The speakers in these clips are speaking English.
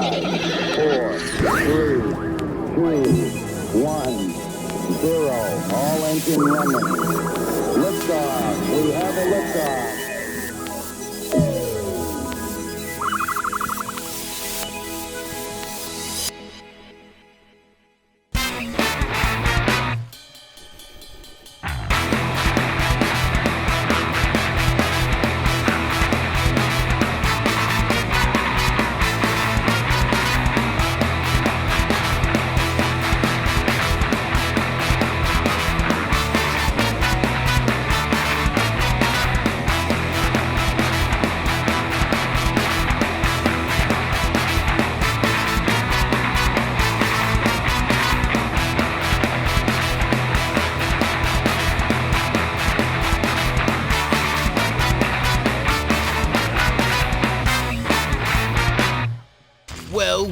4, 3, 2, 1, 0. All engine running. Liftoff. We have a liftoff.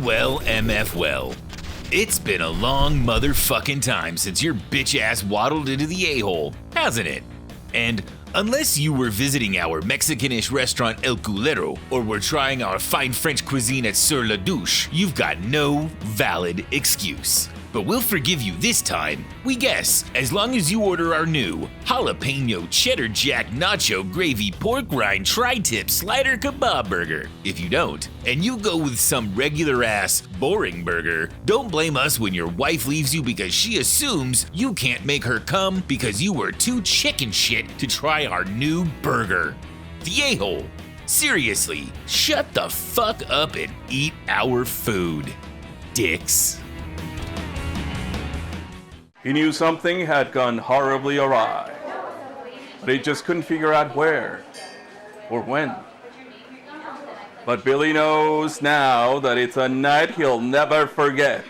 Well, MF well. It's been a long motherfucking time since your bitch ass waddled into the a-hole, hasn't it? And unless you were visiting our Mexican-ish restaurant El Culero or were trying our fine French cuisine at Sur La Douche, you've got no valid excuse. But we'll forgive you this time, we guess, as long as you order our new jalapeno cheddar jack nacho gravy pork rind tri-tip slider kebab burger. If you don't, and you go with some regular ass boring burger, don't blame us when your wife leaves you because she assumes you can't make her come because you were too chicken shit to try our new burger. The a-hole. Seriously, shut the fuck up and eat our food, dicks. He knew something had gone horribly awry, but he just couldn't figure out where or when. But Billy knows now that it's a night he'll never forget.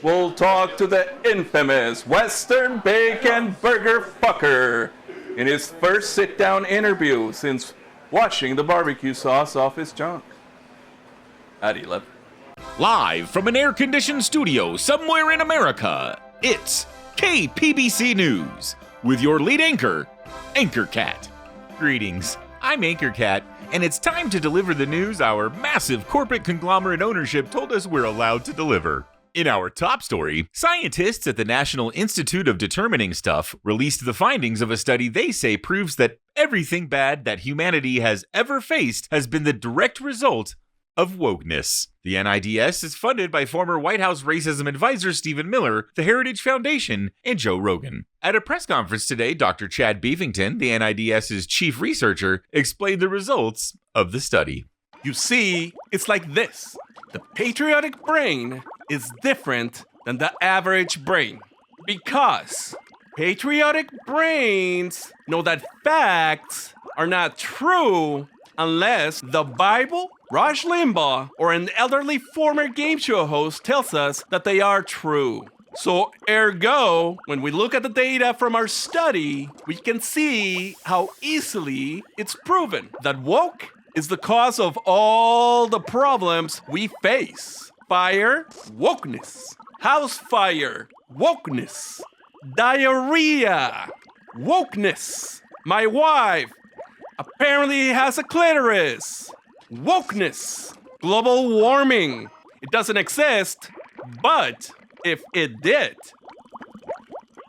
We'll talk to the infamous Western Bacon Burger Fucker in his first sit-down interview since washing the barbecue sauce off his junk. At 11. Live from an air-conditioned studio somewhere in America, it's KPBC News with your lead anchor, Anchor Cat. Greetings, I'm Anchor Cat, and it's time to deliver the news our massive corporate conglomerate ownership told us we're allowed to deliver. In our top story, scientists at the National Institute of Determining Stuff released the findings of a study they say proves that everything bad that humanity has ever faced has been the direct result of wokeness. The NIDS is funded by former White House racism advisor Stephen Miller, the Heritage Foundation, and Joe Rogan. At a press conference today, Dr. Chad Beefington, the NIDS's chief researcher, explained the results of the study. You see, it's like this. The patriotic brain is different than the average brain because patriotic brains know that facts are not true unless the Bible, Rush Limbaugh, or an elderly former game show host tells us that they are true. So ergo, when we look at the data from our study, we can see how easily it's proven that woke is the cause of all the problems we face. Fire, wokeness. House fire, wokeness. Diarrhea, wokeness. My wife apparently has a clitoris. Wokeness. Global warming. It doesn't exist, but if it did.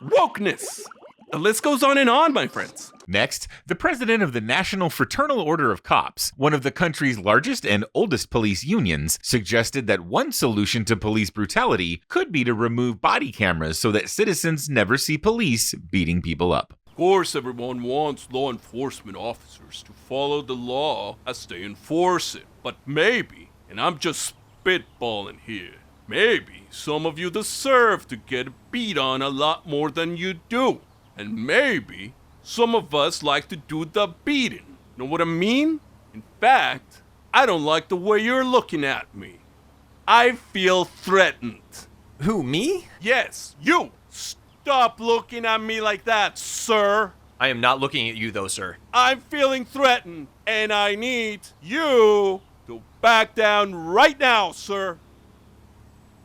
Wokeness. The list goes on and on, my friends. Next, the president of the National Fraternal Order of Cops, one of the country's largest and oldest police unions, suggested that one solution to police brutality could be to remove body cameras so that citizens never see police beating people up. Of course, everyone wants law enforcement officers to follow the law as they enforce it. But maybe, and I'm just spitballing here, maybe some of you deserve to get beat on a lot more than you do. And maybe some of us like to do the beating. Know what I mean? In fact, I don't like the way you're looking at me. I feel threatened. Who, me? Yes, you. Stop looking at me like that, sir. I am not looking at you, though, sir. I'm feeling threatened, and I need you to back down right now, sir.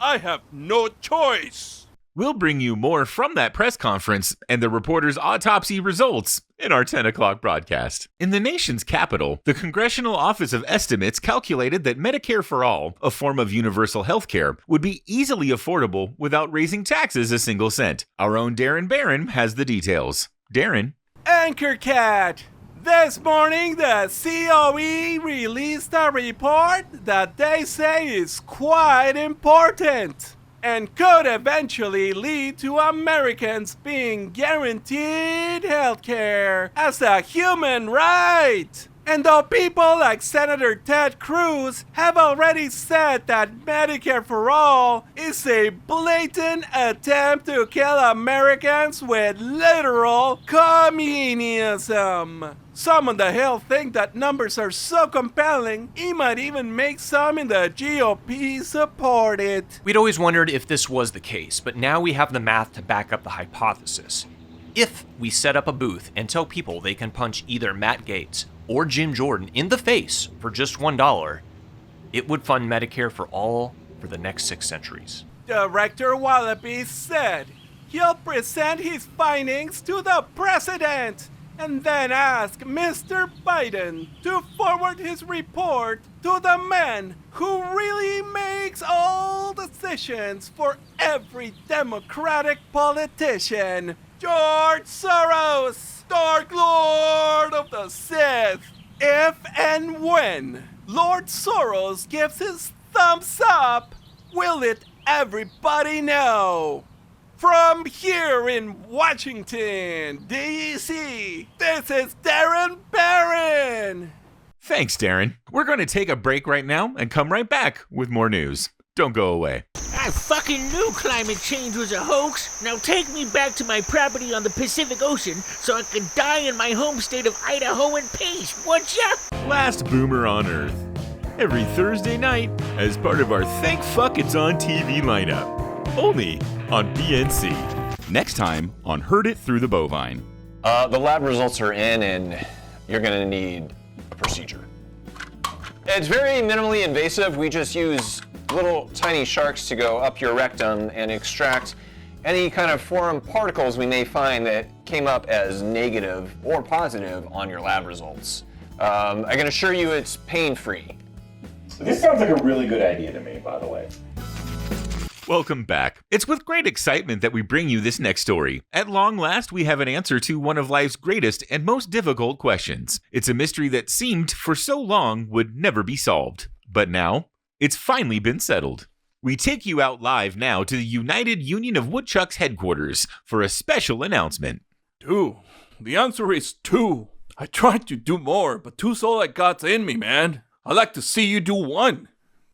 I have no choice. We'll bring you more from that press conference and the reporter's autopsy results in our 10 o'clock broadcast. In the nation's capital, the Congressional Office of Estimates calculated that Medicare for All, a form of universal health care, would be easily affordable without raising taxes a single cent. Our own Darren Barron has the details. Darren? Anchor Cat! This morning, the COE released a report that they say is quite important and could eventually lead to Americans being guaranteed healthcare as a human right. And though people like Senator Ted Cruz have already said that Medicare for All is a blatant attempt to kill Americans with literal communism, some on the Hill think that numbers are so compelling, it might even make some in the GOP support it. We'd always wondered if this was the case, but now we have the math to back up the hypothesis. If we set up a booth and tell people they can punch either Matt Gaetz or Jim Jordan in the face for just $1, it would fund Medicare for All for the next 6 centuries. Director Wallaby said he'll present his findings to the president and then ask Mr. Biden to forward his report to the man who really makes all decisions for every Democratic politician, George Soros, Dark Lord of the Sith. If and when Lord Soros gives his thumbs up, will let everybody know. From here in Washington, D.C., this is Darren Barron. Thanks, Darren. We're going to take a break right now and come right back with more news. Don't go away. I fucking knew climate change was a hoax. Now take me back to my property on the Pacific Ocean so I can die in my home state of Idaho in peace, would ya? Last Boomer on Earth. Every Thursday night as part of our Thank Fuck It's On TV lineup. Only on PNC. Next time on Heard It Through the Bovine. The lab results are in and you're gonna need a procedure. It's very minimally invasive. We just use little tiny sharks to go up your rectum and extract any kind of foreign particles we may find that came up as negative or positive on your lab results. I can assure you it's pain-free. This sounds like a really good idea to me, by the way. Welcome back. It's with great excitement that we bring you this next story. At long last, we have an answer to one of life's greatest and most difficult questions. It's a mystery that seemed for so long would never be solved. But now, it's finally been settled. We take you out live now to the United Union of Woodchucks headquarters for a special announcement. 2. The answer is 2. I tried to do more, but 2's all I got in me, man. I'd like to see you do 1.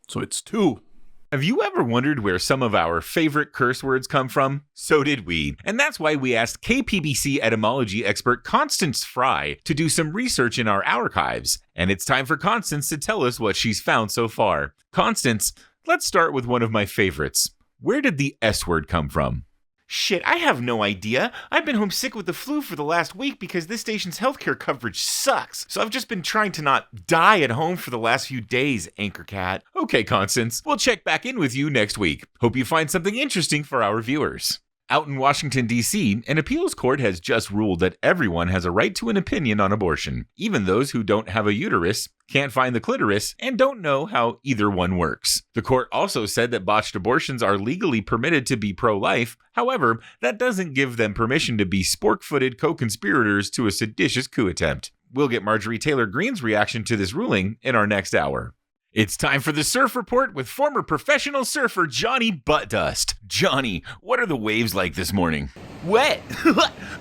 So it's 2. Have you ever wondered where some of our favorite curse words come from? So did we. And that's why we asked KPBC etymology expert Constance Fry to do some research in our archives. And it's time for Constance to tell us what she's found so far. Constance, let's start with one of my favorites. Where did the S word come from? Shit, I have no idea. I've been home sick with the flu for the last week because this station's healthcare coverage sucks. So I've just been trying to not die at home for the last few days, Anchor Cat. Okay, Constance, we'll check back in with you next week. Hope you find something interesting for our viewers. Out in Washington, D.C., an appeals court has just ruled that everyone has a right to an opinion on abortion, even those who don't have a uterus, can't find the clitoris, and don't know how either one works. The court also said that botched abortions are legally permitted to be pro-life. However, that doesn't give them permission to be spork-footed co-conspirators to a seditious coup attempt. We'll get Marjorie Taylor Greene's reaction to this ruling in our next hour. It's time for the Surf Report with former professional surfer Johnny Buttdust. Johnny, what are the waves like this morning? Wet.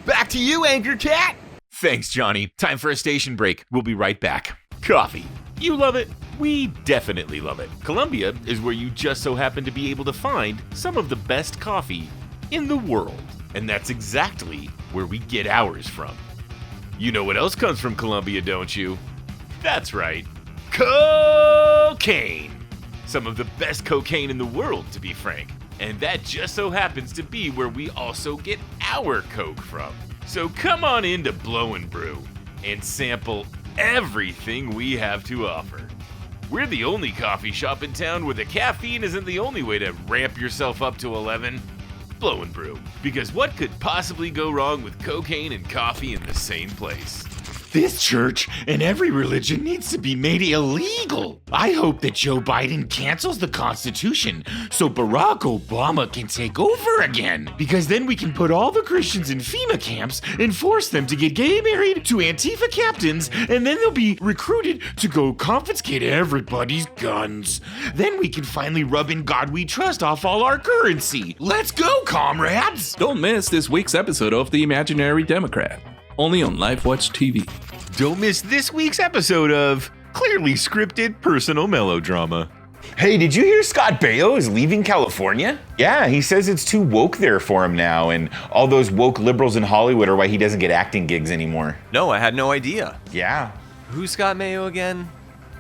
Back to you, Anchor Cat. Thanks, Johnny. Time for a station break. We'll be right back. Coffee. You love it. We definitely love it. Colombia is where you just so happen to be able to find some of the best coffee in the world. And that's exactly where we get ours from. You know what else comes from Colombia, don't you? That's right. Cocaine! Some of the best cocaine in the world, to be frank. And that just so happens to be where we also get our Coke from. So come on in to Blow and Brew and sample everything we have to offer. We're the only coffee shop in town where the caffeine isn't the only way to ramp yourself up to 11. Blowin' Brew. Because what could possibly go wrong with cocaine and coffee in the same place? This church and every religion needs to be made illegal. I hope that Joe Biden cancels the Constitution so Barack Obama can take over again. Because then we can put all the Christians in FEMA camps and force them to get gay married to Antifa captains, and then they'll be recruited to go confiscate everybody's guns. Then we can finally rub In God We Trust off all our currency. Let's go, comrades! Don't miss this week's episode of The Imaginary Democrat, only on LifeWatch TV. Don't miss this week's episode of Clearly Scripted Personal Melodrama. Hey, did you hear Scott Baio is leaving California? Yeah, he says it's too woke there for him now, and all those woke liberals in Hollywood are why he doesn't get acting gigs anymore. No, I had no idea. Yeah. Who's Scott Mayo again?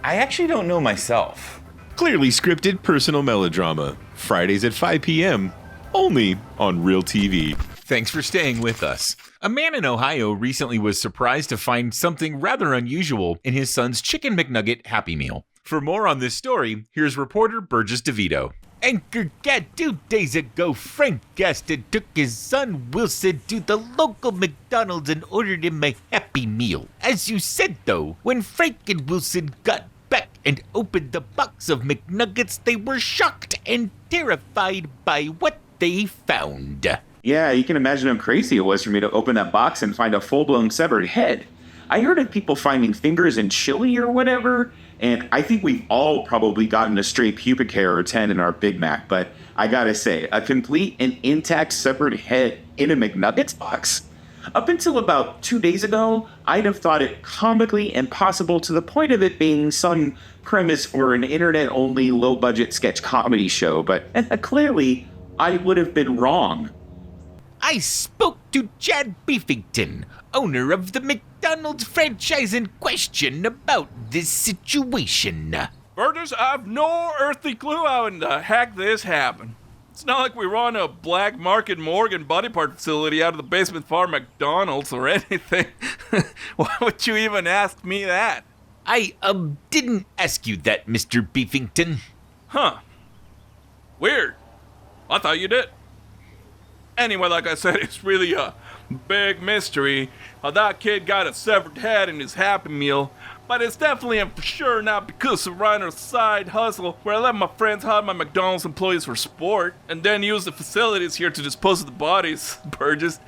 I actually don't know myself. Clearly Scripted Personal Melodrama. Fridays at 5 p.m. Only on Real TV. Thanks for staying with us. A man in Ohio recently was surprised to find something rather unusual in his son's Chicken McNugget Happy Meal. For more on this story, here's reporter Burgess DeVito. Anchor Cat 2 days ago, Frank Gaston took his son Wilson to the local McDonald's and ordered him a Happy Meal. As you said though, when Frank and Wilson got back and opened the box of McNuggets, they were shocked and terrified by what they found. Yeah, you can imagine how crazy it was for me to open that box and find a full-blown severed head. I heard of people finding fingers in chili or whatever, and I think we've all probably gotten a stray pubic hair or 10 in our Big Mac, but I gotta say, a complete and intact severed head in a McNuggets box? Up until about 2 days ago, I'd have thought it comically impossible to the point of it being some premise for an internet-only low-budget sketch comedy show, but clearly, I would have been wrong. I spoke to Chad Beefington, owner of the McDonald's franchise in question, about this situation. Burgess, I've no earthly clue how in the heck this happened. It's not like we run a black market morgue and body part facility out of the basement farm McDonald's or anything. Why would you even ask me that? I, didn't ask you that, Mr. Beefington. Huh. Weird. I thought you did. Anyway, like I said, it's really a big mystery how that kid got a severed head in his Happy Meal, but it's definitely and for sure not because of Reiner's side hustle where I let my friends hire my McDonald's employees for sport and then use the facilities here to dispose of the bodies, Burgess.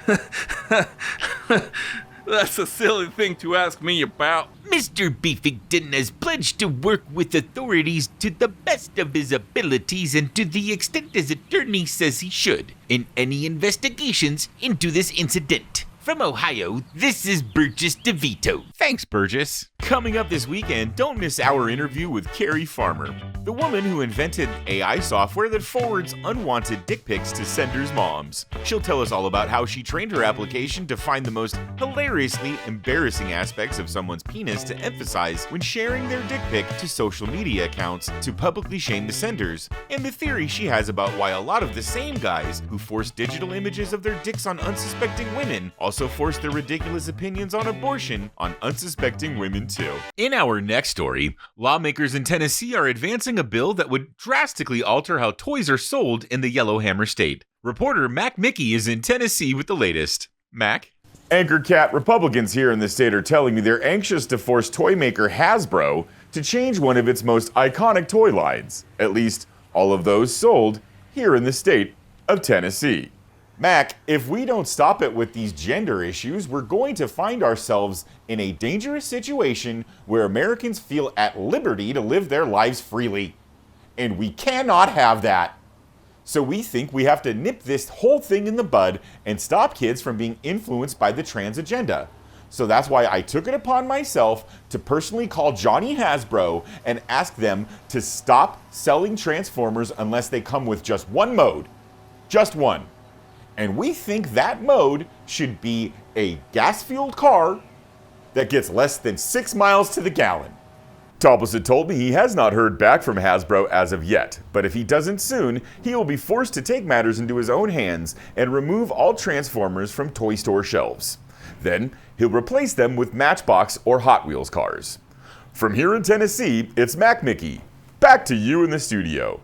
That's a silly thing to ask me about. Mr. Beefington has pledged to work with authorities to the best of his abilities and to the extent his attorney says he should in any investigations into this incident. From Ohio, this is Burgess DeVito. Thanks, Burgess. Coming up this weekend, don't miss our interview with Carrie Farmer, the woman who invented AI software that forwards unwanted dick pics to senders' moms. She'll tell us all about how she trained her application to find the most hilariously embarrassing aspects of someone's penis to emphasize when sharing their dick pic to social media accounts to publicly shame the senders, and the theory she has about why a lot of the same guys who force digital images of their dicks on unsuspecting women also force their ridiculous opinions on abortion on unsuspecting women too. In our next story, lawmakers in Tennessee are advancing a bill that would drastically alter how toys are sold in the Yellowhammer state. Reporter Mac Mickey is in Tennessee with the latest. Mac? Anchor Cat, Republicans here in the state are telling me they're anxious to force toy maker Hasbro to change one of its most iconic toy lines. At least, all of those sold here in the state of Tennessee. Mac, if we don't stop it with these gender issues, we're going to find ourselves in a dangerous situation where Americans feel at liberty to live their lives freely. And we cannot have that. So we think we have to nip this whole thing in the bud and stop kids from being influenced by the trans agenda. So that's why I took it upon myself to personally call Johnny Hasbro and ask them to stop selling Transformers unless they come with just one mode. Just one. And we think that mode should be a gas-fueled car that gets less than 6 miles to the gallon. Topless had told me he has not heard back from Hasbro as of yet, but if he doesn't soon, he will be forced to take matters into his own hands and remove all Transformers from toy store shelves. Then, he'll replace them with Matchbox or Hot Wheels cars. From here in Tennessee, it's Mac Mickey. Back to you in the studio.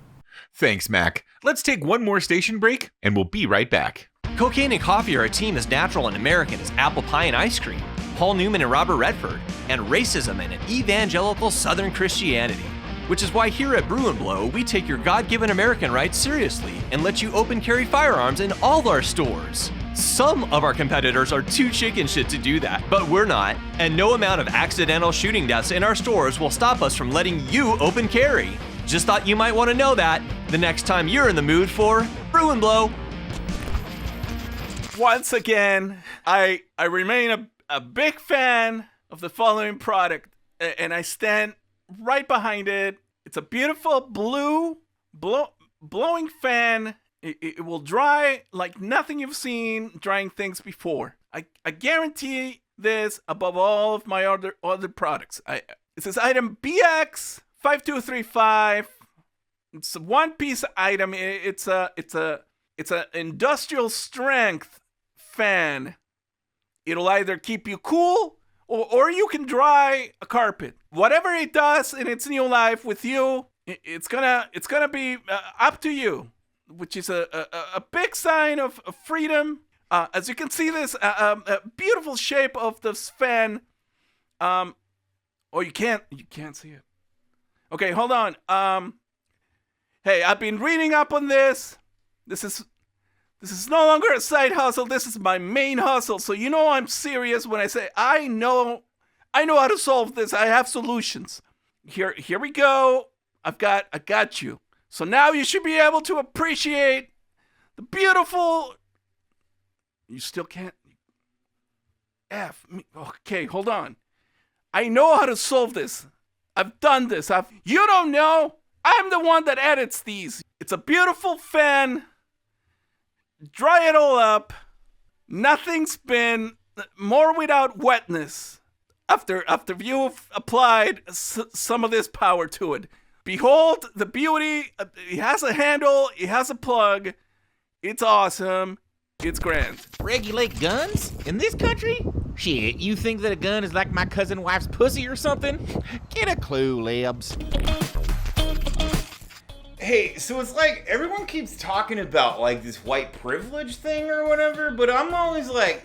Thanks, Mac. Let's take one more station break, and we'll be right back. Cocaine and coffee are a team as natural and American as apple pie and ice cream, Paul Newman and Robert Redford, and racism and an evangelical Southern Christianity. Which is why here at Brew and Blow, we take your God-given American rights seriously and let you open carry firearms in all our stores. Some of our competitors are too chicken shit to do that, but we're not. And no amount of accidental shooting deaths in our stores will stop us from letting you open carry. Just thought you might want to know that the next time you're in the mood for Brew and Blow. Once again, I remain a big fan of the following product, and I stand right behind it. It's a beautiful blue blowing fan. It will dry like nothing you've seen drying things before. I guarantee this above all of my other products. This is item BX5235. It's a one-piece item. It's a industrial strength fan. It'll either keep you cool or you can dry a carpet. Whatever it does in its new life with you, it's gonna be up to you, which is a big sign of freedom. As you can see, this a beautiful shape of this fan. Oh, you can't see it. Okay, hold on. Hey, I've been reading up on this. This is no longer a side hustle. This is my main hustle. So you know I'm serious when I say I know how to solve this. I have solutions. Here we go. I got you. So now you should be able to appreciate the beautiful. You still can't. Okay, hold on. I know how to solve this. I've done this. You don't know. I'm the one that edits these. It's a beautiful fan. Dry it all up. Nothing's been more without wetness after you've applied some of this power to it. Behold the beauty. It has a handle. It has a plug. It's awesome. It's grand. Regulate guns? In this country? Shit, you think that a gun is like my cousin wife's pussy or something? Get a clue, Libs. Hey, so it's like everyone keeps talking about like this white privilege thing or whatever, but I'm always like,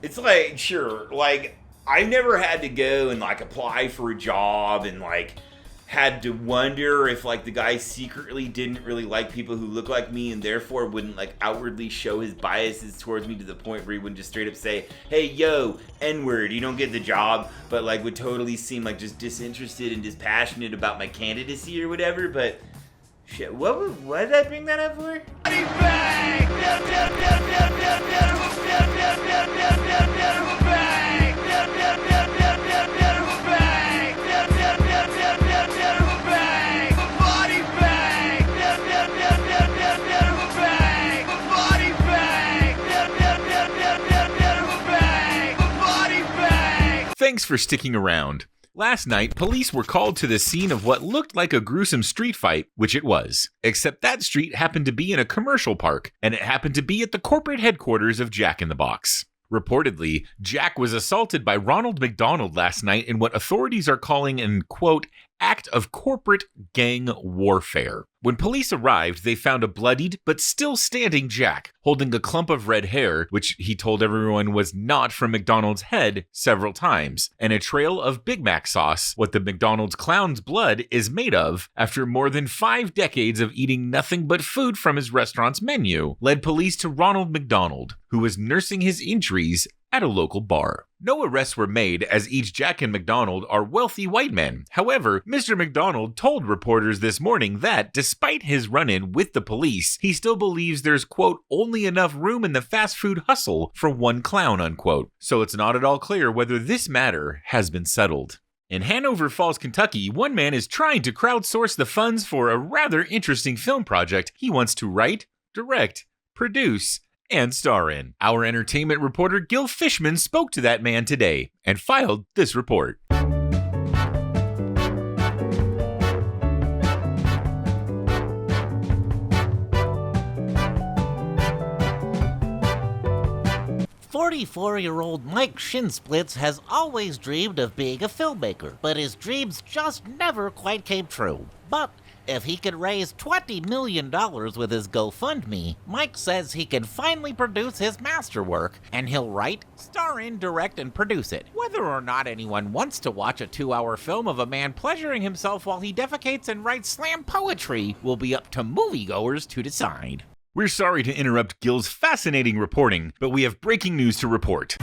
it's like, sure, like I've never had to go and like apply for a job and like had to wonder if like the guy secretly didn't really like people who look like me and therefore wouldn't like outwardly show his biases towards me to the point where he wouldn't just straight up say, hey, yo, N-word, you don't get the job, but like would totally seem like just disinterested and dispassionate about my candidacy or whatever. But shit, what did I bring that up for? Thanks for sticking around. Last night, police were called to the scene of what looked like a gruesome street fight, which it was. Except that street happened to be in a commercial park, and it happened to be at the corporate headquarters of Jack in the Box. Reportedly, Jack was assaulted by Ronald McDonald last night in what authorities are calling an, quote, act of corporate gang warfare. When police arrived, they found a bloodied but still standing Jack, holding a clump of red hair, which he told everyone was not from McDonald's head several times, and a trail of Big Mac sauce, what the McDonald's clown's blood is made of, after more than 5 decades of eating nothing but food from his restaurant's menu, led police to Ronald McDonald, who was nursing his injuries at a local bar. No arrests were made, as each Jack and McDonald are wealthy white men. However, Mr. McDonald told reporters this morning that, despite his run-in with the police, he still believes there's, quote, only enough room in the fast food hustle for one clown, unquote. So it's not at all clear whether this matter has been settled. In Hanover Falls, Kentucky, one man is trying to crowdsource the funds for a rather interesting film project he wants to write, direct, produce, and star in. Our entertainment reporter Gil Fishman spoke to that man today and filed this report. "44-year-old Mike Shinsplits has always dreamed of being a filmmaker, but his dreams just never quite came true. But If he could raise $20 million with his GoFundMe, Mike says he can finally produce his masterwork, and he'll write, star in, direct, and produce it. Whether or not anyone wants to watch a 2-hour film of a man pleasuring himself while he defecates and writes slam poetry will be up to moviegoers to decide. We're sorry to interrupt Gil's fascinating reporting, but we have breaking news to report.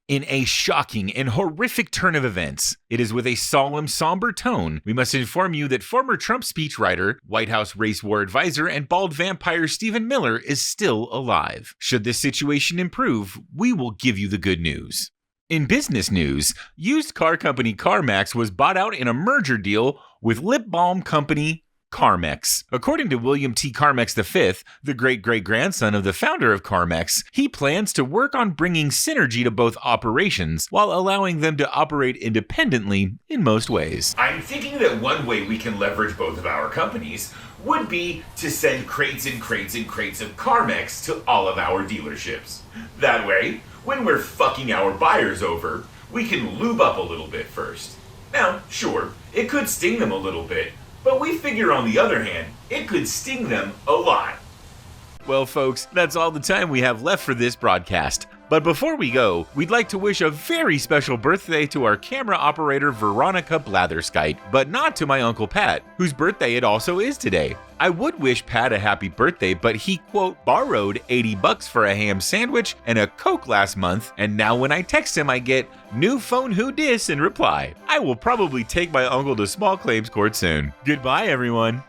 In a shocking and horrific turn of events, it is with a solemn, somber tone, we must inform you that former Trump speechwriter, White House race war advisor, and bald vampire Stephen Miller is still alive. Should this situation improve, we will give you the good news. In business news, used car company CarMax was bought out in a merger deal with lip balm company Carmex. According to William T. Carmex V, the great-great-grandson of the founder of Carmex, he plans to work on bringing synergy to both operations while allowing them to operate independently in most ways. I'm thinking that one way we can leverage both of our companies would be to send crates and crates and crates of Carmex to all of our dealerships. That way, when we're fucking our buyers over, we can lube up a little bit first. Now, sure, it could sting them a little bit, but we figure, on the other hand, it could sting them a lot. Well, folks, that's all the time we have left for this broadcast. But before we go, we'd like to wish a very special birthday to our camera operator Veronica Blatherskite, but not to my Uncle Pat, whose birthday it also is today. I would wish Pat a happy birthday, but he, quote, borrowed $80 for a ham sandwich and a Coke last month, and now when I text him I get, new phone who dis in reply. I will probably take my uncle to small claims court soon. Goodbye, everyone.